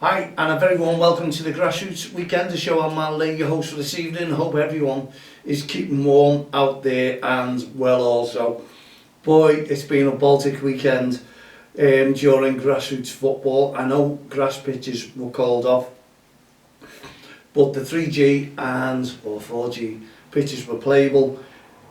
Hi, and a very warm welcome to the Grassroots Weekend, the show. I'm Mal Lee, your host for this evening. Hope everyone is keeping warm out there and well also. Boy, it's been a Baltic weekend during grassroots football. I know grass pitches were called off, but the 3G or 4G pitches were playable.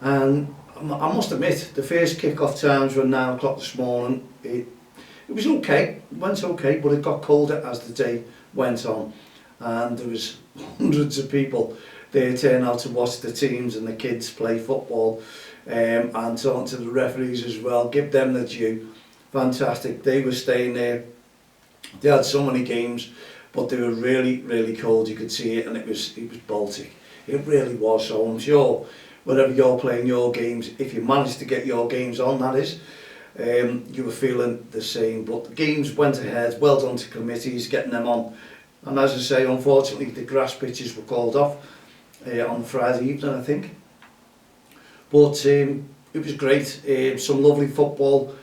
And I must admit, the first kick-off times were 9 o'clock this morning. It was okay, it went okay, but it got colder as the day went on, and there was hundreds of people there turning out to watch the teams and the kids play football, and talking to the referees as well. Give them the due. Fantastic. They were staying there. They had so many games, but they were really cold. You could see it, and it was Baltic. It really was. So I'm sure wherever you're playing your games, if you managed to get your games on, that is, you were feeling the same. But the games went ahead. Well done to committees getting them on. And as I say, unfortunately the grass pitches were called off on Friday evening, I think. But it was great. Some lovely football.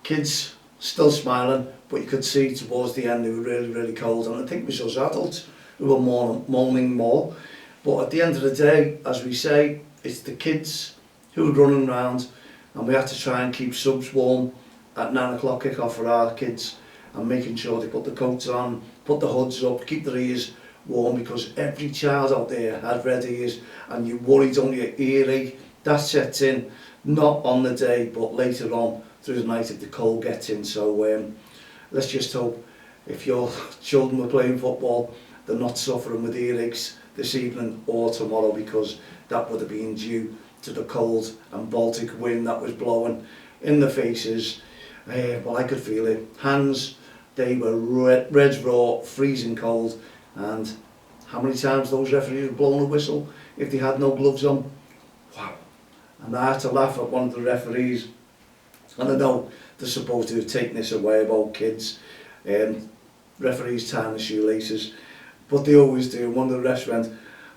Kids still smiling, but you could see towards the end they were really cold. And I think it was us adults who were moaning more. But at the end of the day, as we say, it's the kids who were running around, and we had to try and keep subs warm at 9 o'clock kick-off for our kids, and making sure they put the coats on, put the hoods up, keep their ears warm, because every child out there had red ears, and you worry, don't you, earache, that sets in, not on the day, but later on through the night if the cold gets in. So let's just hope if your children were playing football, they're not suffering with earaches this evening or tomorrow, because that would have been due to the cold and Baltic wind that was blowing in the faces. Well, I could feel it. Hands, they were red raw, freezing cold, and how many times those referees were blowing a whistle if they had no gloves on? Wow. And I had to laugh at one of the referees, and I know they're supposed to have taken this away about kids, referees tying the shoelaces, but they always do. One of the refs went,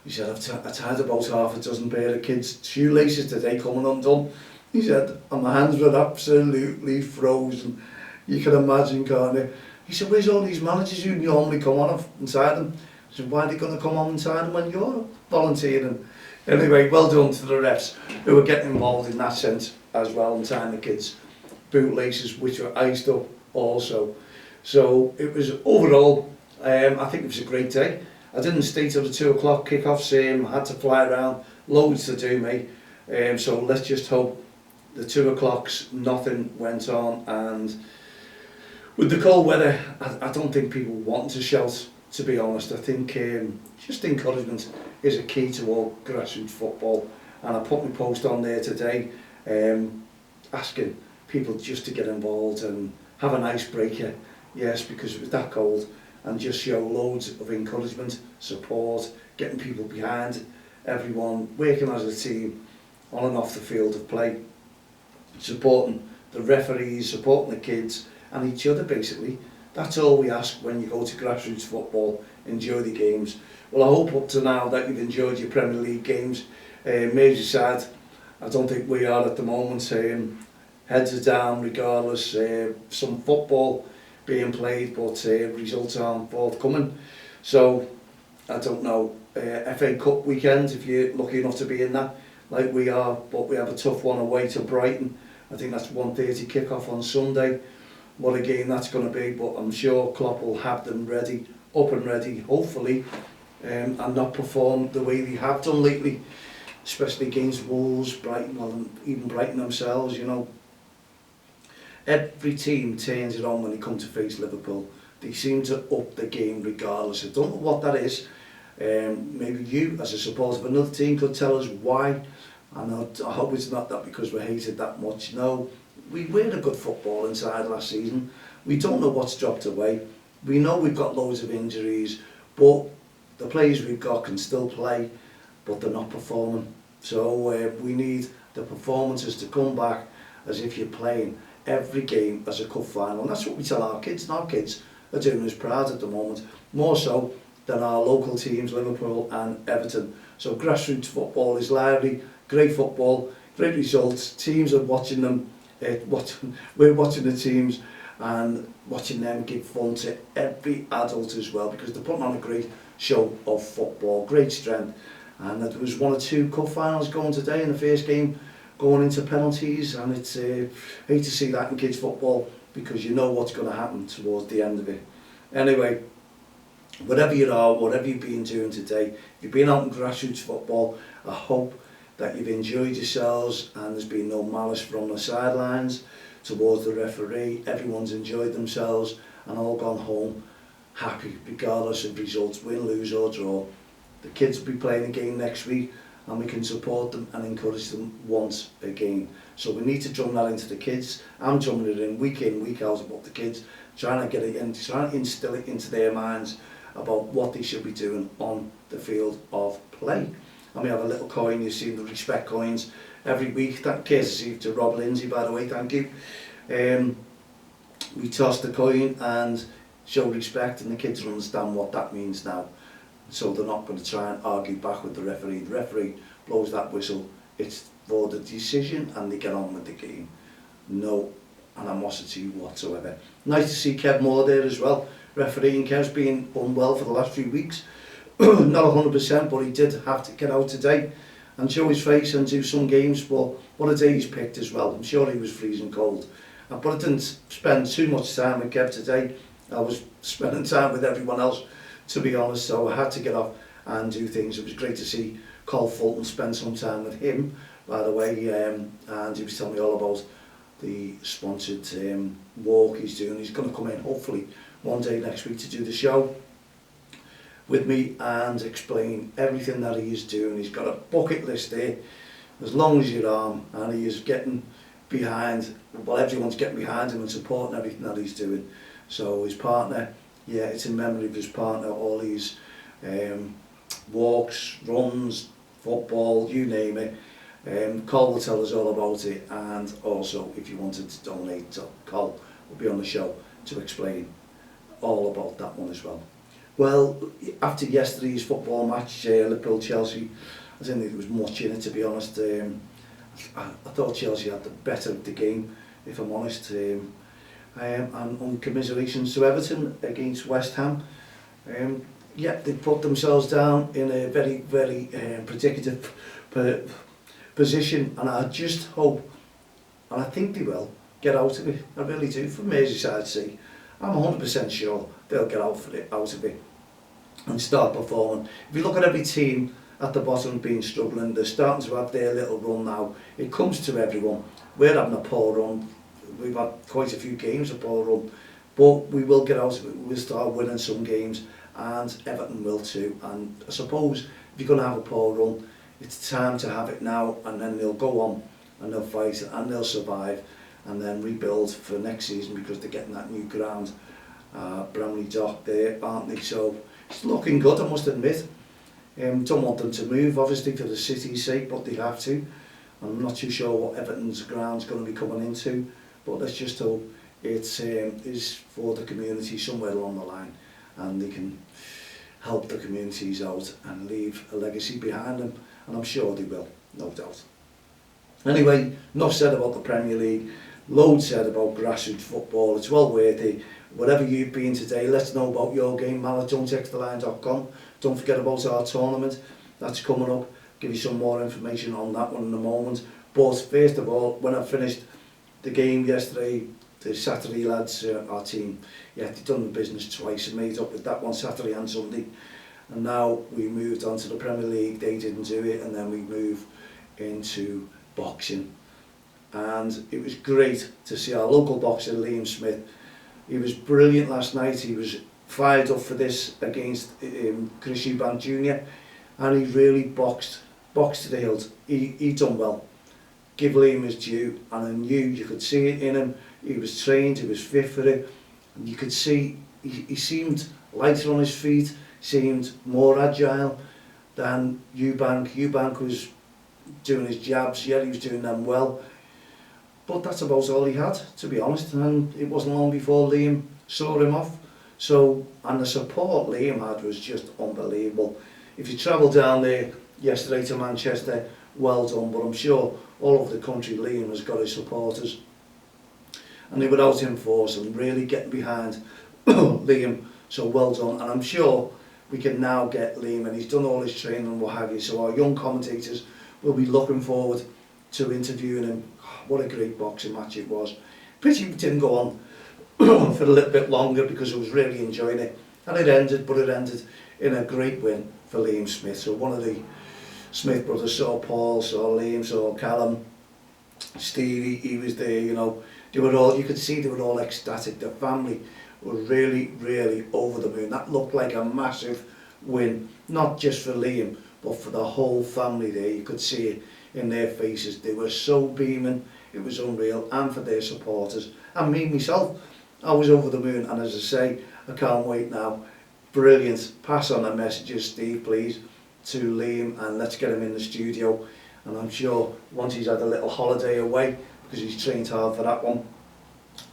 he said, I tied about half a dozen pair of kids' shoelaces today coming undone. He said, and my hands were absolutely frozen. You can imagine, can't you? He said, where's all these managers who normally come on inside them? I said, why are they going to come on inside them when you're volunteering? Anyway, well done to the refs who were getting involved in that sense as well, and tying the kids' bootlaces, which were iced up also. So it was overall, I think it was a great day. I didn't stay till the 2 o'clock kick-offs. I had to fly around, loads to do, mate. So let's just hope the 2 o'clocks, nothing went on. And with the cold weather, I don't think people want to shout, to be honest. I think just encouragement is a key to all grassroots football. And I put my post on there today, asking people just to get involved and have an icebreaker. Yes, because it was that cold. And just show loads of encouragement, support, getting people behind everyone, working as a team on and off the field of play, supporting the referees, supporting the kids and each other basically. That's all we ask when you go to grassroots football. Enjoy the games. Well, I hope up to now that you've enjoyed your Premier League games. Merseyside, I don't think we are at the moment. Heads are down regardless. Some football being played, but results aren't forthcoming. So I don't know, FA Cup weekend, if you're lucky enough to be in that, like we are, but we have a tough one away to Brighton. I think that's 1:30 kick-off on Sunday. What a game that's going to be, but I'm sure Klopp will have them ready, up and ready, hopefully, and not perform the way they have done lately, especially against Wolves, Brighton, well, even Brighton themselves, you know. Every team turns it on when they come to face Liverpool. They seem to up the game regardless. I don't know what that is. Maybe you, as a supporter of another team, could tell us why. I hope it's not that because we're hated that much. No, we played a good football inside last season. We don't know what's dropped away. We know we've got loads of injuries, but the players we've got can still play, but they're not performing. So we need the performances to come back as if you're playing every game as a cup final, and that's what we tell our kids, and our kids are doing us proud at the moment, more so than our local teams, Liverpool and Everton. So grassroots football is lively, great football, great results, teams are watching them, we're watching the teams, and watching them give fun to every adult as well, because they're putting on a great show of football, great strength. And there was 1 or 2 cup finals going today, in the first game going into penalties, and it's hate to see that in kids football, because you know what's going to happen towards the end of it. Anyway, whatever you are, whatever you've been doing today, if you've been out in grassroots football, I hope that you've enjoyed yourselves and there's been no malice from the sidelines towards the referee. Everyone's enjoyed themselves and all gone home happy, regardless of results, win, lose or draw. The kids will be playing a game next week, and we can support them and encourage them once again. So we need to drum that into the kids. I'm drumming it in, week out about the kids, trying to get it in, trying to instill it into their minds about what they should be doing on the field of play. And we have a little coin, you've seen the REFspect coins every week, that courtesy to Rob Lindsay, by the way, thank you. We toss the coin and show respect, and the kids will understand what that means now. So they're not going to try and argue back with the referee. The referee blows that whistle, it's for the decision, and they get on with the game. No animosity whatsoever. Nice to see Kev Moore there as well. Refereeing. Kev's been unwell for the last few weeks. Not 100%, but he did have to get out today and show his face and do some games. But what a day he's picked as well. I'm sure he was freezing cold. But I didn't spend too much time with Kev today. I was spending time with everyone else, to be honest, so I had to get off and do things. It was great to see Cole Fulton spend some time with him, by the way, and he was telling me all about the sponsored walk he's doing. He's going to come in hopefully one day next week to do the show with me and explain everything that he is doing. He's got a bucket list there, as long as your arm, and he is getting behind, well, everyone's getting behind him and supporting everything that he's doing. So his partner, yeah, it's in memory of his partner, all these walks, runs, football, you name it. Cole will tell us all about it, and also if you wanted to donate, Cole will be on the show to explain all about that one as well. Well, after yesterday's football match, Liverpool-Chelsea, I didn't think there was much in it, to be honest. I thought Chelsea had the better of the game, if I'm honest. And on commiserations to Everton against West Ham. Yeah, they put themselves down in a very, very predictive position, and I just hope, and I think they will, get out of it. I really do. From Merseyside Sea, I'm 100% sure they'll get out of it and start performing. If you look at every team at the bottom being struggling, they're starting to have their little run now. It comes to everyone. We're having a poor run. We've had quite a few games of poor run, but we will get out of it. We'll start winning some games, and Everton will too. And I suppose if you're going to have a poor run, it's time to have it now, and then they'll go on and they'll fight and they'll survive and then rebuild for next season, because they're getting that new ground, Bramley Dock there, aren't they? So it's looking good, I must admit. Don't want them to move, obviously, for the city's sake, but they have to. I'm not too sure what Everton's ground's going to be coming into, but let's just hope it is for the community somewhere along the line, and they can help the communities out and leave a legacy behind them, and I'm sure they will, no doubt. Anyway, enough said about the Premier League, loads said about grassroots football. It's well worth it. Wherever you've been today, let's know about your game, mal@don'ttextheline.com. Don't forget about our tournament, that's coming up. Give you some more information on that one in a moment. But first of all, when I finished the game yesterday, the Saturday lads, our team, yeah, they've done the business twice and made up with that one Saturday and Sunday. And now we moved on to the Premier League. They didn't do it, and then we moved into boxing. And it was great to see our local boxer, Liam Smith. He was brilliant last night. He was fired up for this against Chris Eubank Jr. And he really boxed to the hilt. He done well. Give Liam his due, and I knew, you could see it in him. He was trained, he was fit for it, and you could see he seemed lighter on his feet, seemed more agile than Eubank. Eubank was doing his jabs, yeah, he was doing them well, but that's about all he had, to be honest, and it wasn't long before Liam saw him off. So, and the support Liam had was just unbelievable. If you travel down there yesterday to Manchester, well done, but I'm sure all over the country Liam has got his supporters, and they were out in force and really getting behind Liam. So well done, and I'm sure we can now get Liam, and he's done all his training and what have you, so our young commentators will be looking forward to interviewing him. What a great boxing match it was. Pity it didn't go on for a little bit longer because I was really enjoying it, and it ended in a great win for Liam Smith. So one of the Smith brothers, saw Paul, saw Liam, saw Callum, Stevie, he was there, you know, they were all, you could see they were all ecstatic. The family were really, really over the moon. That looked like a massive win, not just for Liam, but for the whole family there. You could see it in their faces. They were so beaming, it was unreal, and for their supporters. And me, myself, I was over the moon, and as I say, I can't wait now. Brilliant. Pass on the messages, Steve, please, to Liam, and let's get him in the studio. And I'm sure once he's had a little holiday away, because he's trained hard for that one,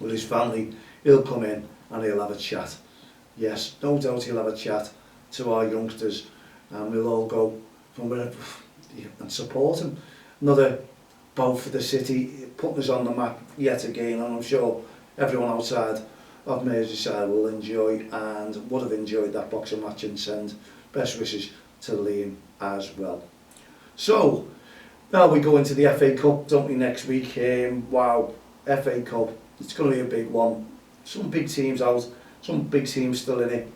with his family, he'll come in and he'll have a chat. Yes, no doubt he'll have a chat to our youngsters, and we'll all go from wherever and support him. Another bout for the city, putting us on the map yet again, and I'm sure everyone outside of Merseyside will enjoy and would have enjoyed that boxing match, and send best wishes to Liam as well. So now we go into the FA Cup, don't we, next week? Wow, FA Cup, it's going to be a big one. Some big teams out, some big teams still in it,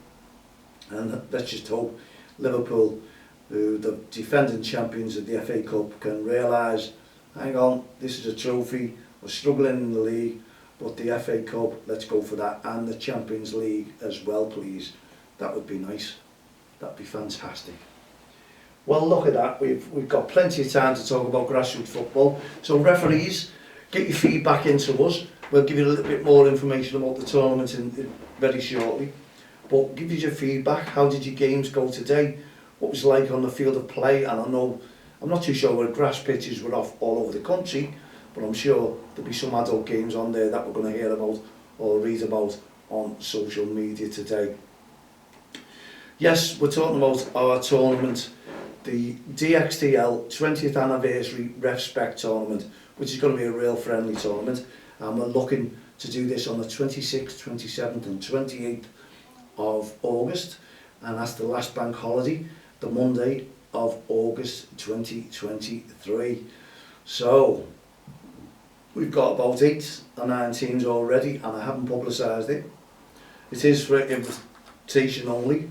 and let's just hope Liverpool, who the defending champions of the FA Cup, can realise, hang on, this is a trophy, we're struggling in the league, but the FA Cup, let's go for that, and the Champions League as well, please. That would be nice. That'd be fantastic. Well, look at that. We've got plenty of time to talk about grassroots football. So referees, get your feedback into us. We'll give you a little bit more information about the tournament in very shortly. But give us your feedback. How did your games go today? What was it like on the field of play? And I know, I'm not too sure where grass pitches were off all over the country, but I'm sure there'll be some adult games on there that we're going to hear about or read about on social media today. Yes, we're talking about our tournament, the DXTL 20th anniversary REFspect tournament, which is going to be a real friendly tournament, and we're looking to do this on the 26th, 27th and 28th of August, and that's the last bank holiday, the Monday of August 2023. So we've got about 8 or 9 teams already, and I haven't publicised it. It is for invitation only,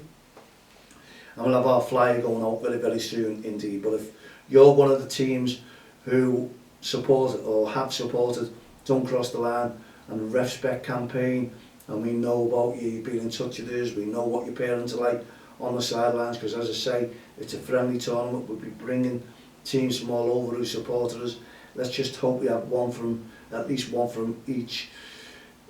and we'll have our flyer going out very, very soon indeed. But if you're one of the teams who support or have supported Don't Cross the Line and the REFspect campaign, and we know about you, you've been in touch with us, we know what your parents are like on the sidelines, because as I say, it's a friendly tournament. We'll be bringing teams from all over who support us. Let's just hope we have one from, at least one from each.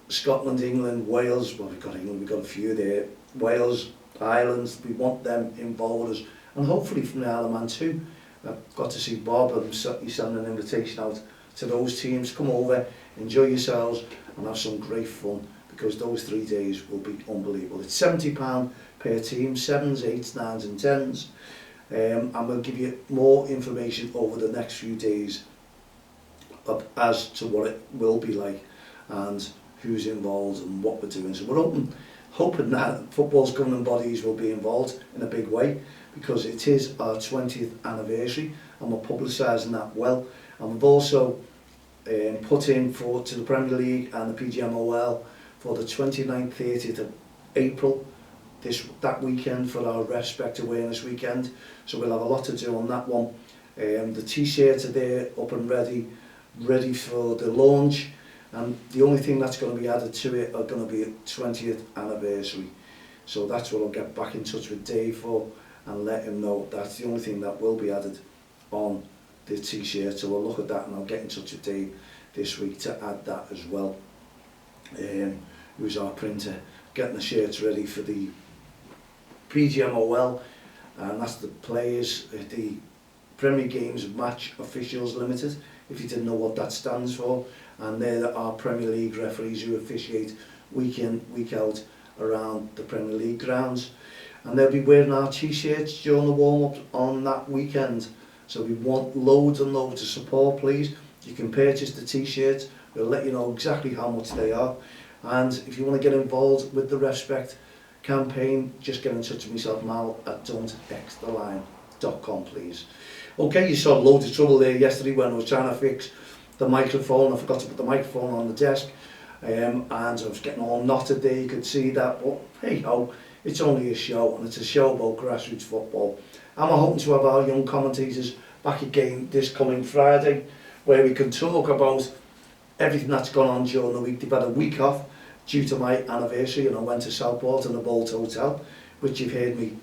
Scotland, England, Wales, well, we've got England, we've got a few there, Wales, Ireland, we want them involved with us, and hopefully from the Isle of Man too. I've got to see Bob, and you send an invitation out to those teams. Come over, enjoy yourselves, and have some great fun, because those 3 days will be unbelievable. It's £70 per team, 7s, 8s, 9s and 10s, and we'll give you more information over the next few days as to what it will be like and who's involved and what we're doing. So we're hoping that football's governing bodies will be involved in a big way, because it is our 20th anniversary and we're publicising that well. And we've also put in to the Premier League and the PGMOL for the 29th, 30th of April, that weekend, for our REFspect Awareness Weekend. So we'll have a lot to do on that one. The t-shirts are there, up and ready for the launch, and the only thing that's going to be added to it are going to be a 20th anniversary. So that's what I'll get back in touch with Dave for and let him know that's the only thing that will be added on the t-shirt. So we'll look at that, and I'll get in touch with Dave this week to add that as well. Who's our printer, getting the shirts ready for the PGMOL, and that's the players, the Premier Games Match Officials Limited, if you didn't know what that stands for. And they're our Premier League referees who officiate week in, week out around the Premier League grounds. And they'll be wearing our t-shirts during the warm-up on that weekend. So we want loads and loads of support, please. You can purchase the t-shirts We'll let you know exactly how much they are. And if you want to get involved with the REFspect campaign, just get in touch with myself, Mal, at don'txtheline.com, please. Okay, you saw loads of trouble there yesterday when I was trying to fix the microphone. I forgot to put the microphone on the desk, and I was getting all knotted there. You could see that, but hey ho, it's only a show, and it's a show about grassroots football. And we're hoping to have our young commentators back again this coming Friday, where we can talk about everything that's gone on during the week. They've had a week off due to my anniversary, and I went to Southport in the Bolt Hotel, which you've heard me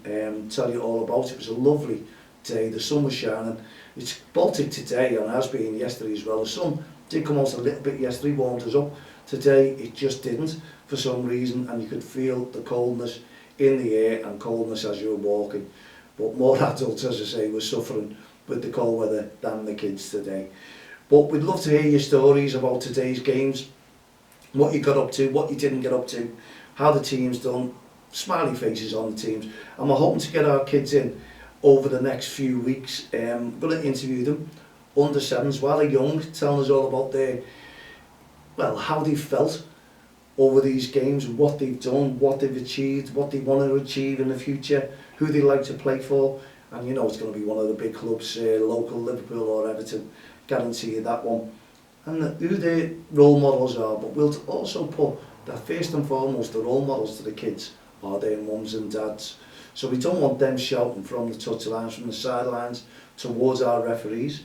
tell you all about. It was a lovely day, the sun was shining. It's Baltic today and has been yesterday as well. The sun did come out a little bit yesterday, warmed us up. Today it just didn't for some reason, and you could feel the coldness in the air and coldness as you were walking. But more adults, as I say, were suffering with the cold weather than the kids today. But we'd love to hear your stories about today's games, what you got up to, what you didn't get up to, how the team's done, smiley faces on the teams. And we're hoping to get our kids in over the next few weeks. We're going to interview them, under sevens, while they're young, telling us all about their, well, how they felt over these games, what they've done, what they've achieved, what they want to achieve in the future, who they like to play for. And you know it's going to be one of the big clubs, local, Liverpool or Everton, guarantee you that one. And who their role models are, but we'll also put that first and foremost, the role models to the kids are their mums and dads. So we don't want them shouting from the touchlines, from the sidelines, towards our referees,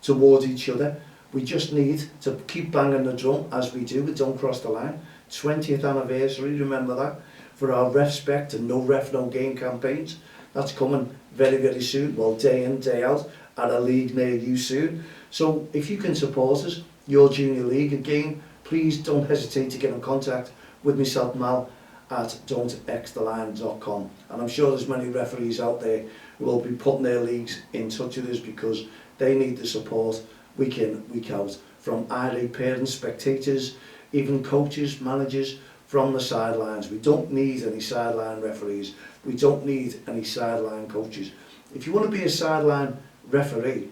towards each other. We just need to keep banging the drum as we do with Don't Cross the Line. 20th anniversary, remember that, for our REFspect and No Ref No Game campaigns. That's coming very, very soon, well, day in, day out, at a league near you soon. So if you can support us, your junior league game, please don't hesitate to get in contact with myself, Mal, at don'txtheline.com. And I'm sure there's many referees out there who will be putting their leagues in touch with us because they need the support week in, week out, from irate parents, spectators, even coaches, managers from the sidelines. We don't need any sideline referees. We don't need any sideline coaches. If you want to be a sideline referee,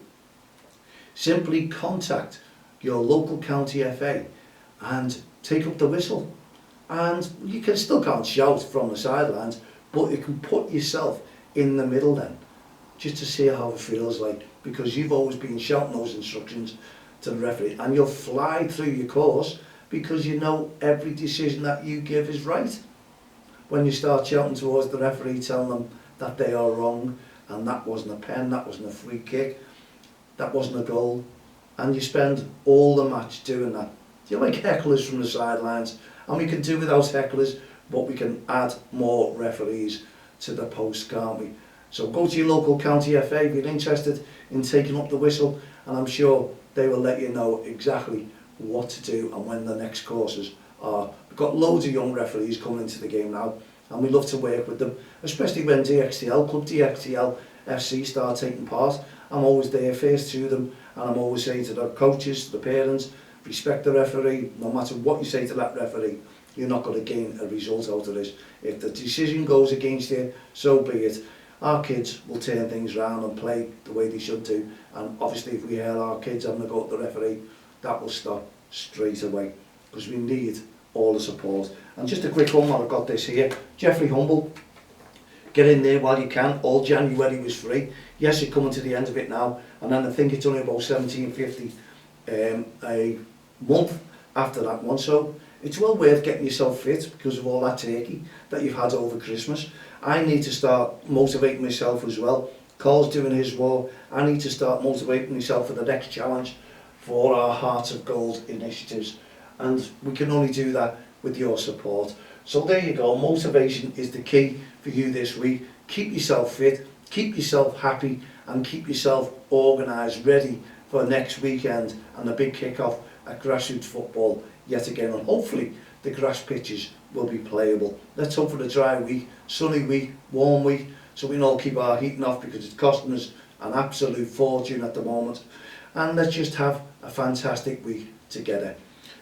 simply contact your local county FA and take up the whistle. And you can still can't shout from the sidelines, but you can put yourself in the middle then, just to see how it feels like, because you've always been shouting those instructions to the referee, and you'll fly through your course because you know every decision that you give is right. When you start shouting towards the referee, telling them that they are wrong, and that wasn't a pen, that wasn't a free kick, that wasn't a goal, and you spend all the match doing that. You're like hecklers from the sidelines, and we can do without hecklers, but we can add more referees to the post, can't we? So go to your local county FA if you're interested in taking up the whistle, and I'm sure they will let you know exactly what to do and when the next courses are. We've got loads of young referees coming into the game now, and we love to work with them, especially when Club DXTL FC start taking part. I'm always there first to them, and I'm always saying to the coaches, to the parents, respect the referee. No matter what you say to that referee, you're not going to gain a result out of this. If the decision goes against you, so be it. Our kids will turn things around and play the way they should do, and obviously if we hear our kids having a go at the referee, that will stop straight away, because we need all the support. And just a quick one while I've got this here, Jeffrey Humble, get in there while you can. All January was free. Yes, you're coming to the end of it now, and then I think it's only about $17.50 a month after that one, so it's well worth getting yourself fit because of all that turkey that you've had over Christmas. I need to start motivating myself as well. Carl's doing his war. I need to start motivating myself for the next challenge for our Hearts of Gold initiatives, and we can only do that with your support. So there you go, motivation is the key for you this week. Keep yourself fit, keep yourself happy, and keep yourself organised, ready for next weekend and the big kick-off at grassroots football yet again, and hopefully the grass pitches will be playable. Let's hope for a dry week, sunny week, warm week, so we can all keep our heating off because it's costing us an absolute fortune at the moment. And let's just have a fantastic week together.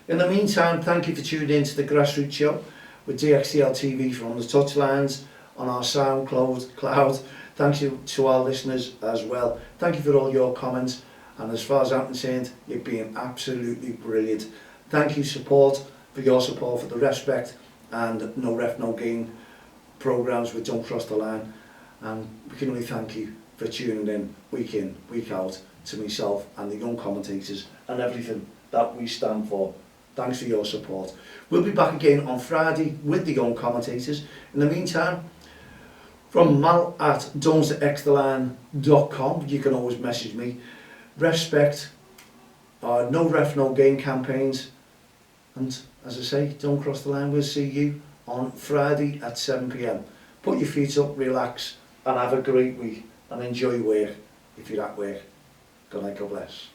In the meantime, thank you for tuning in to the Grassroots Show with DXTL TV from the touchlines on our SoundCloud. Thank you to our listeners as well. Thank you for all your comments, and as far as I'm concerned, you've been absolutely brilliant. Thank you for your support for the REFspect and No Ref No Gain programmes with Don't Cross the Line, and we can only thank you for tuning in, week out to myself and the young commentators and everything that we stand for. Thanks for your support. We'll be back again on Friday with the young commentators. In the meantime, from Mal at DXTL.com, you can always message me. REFspect, No Ref No Gain campaigns, and as I say, don't cross the line. We'll see you on Friday at 7 p.m. Put your feet up, relax, and have a great week, and enjoy work if you're at work. Good night, God bless.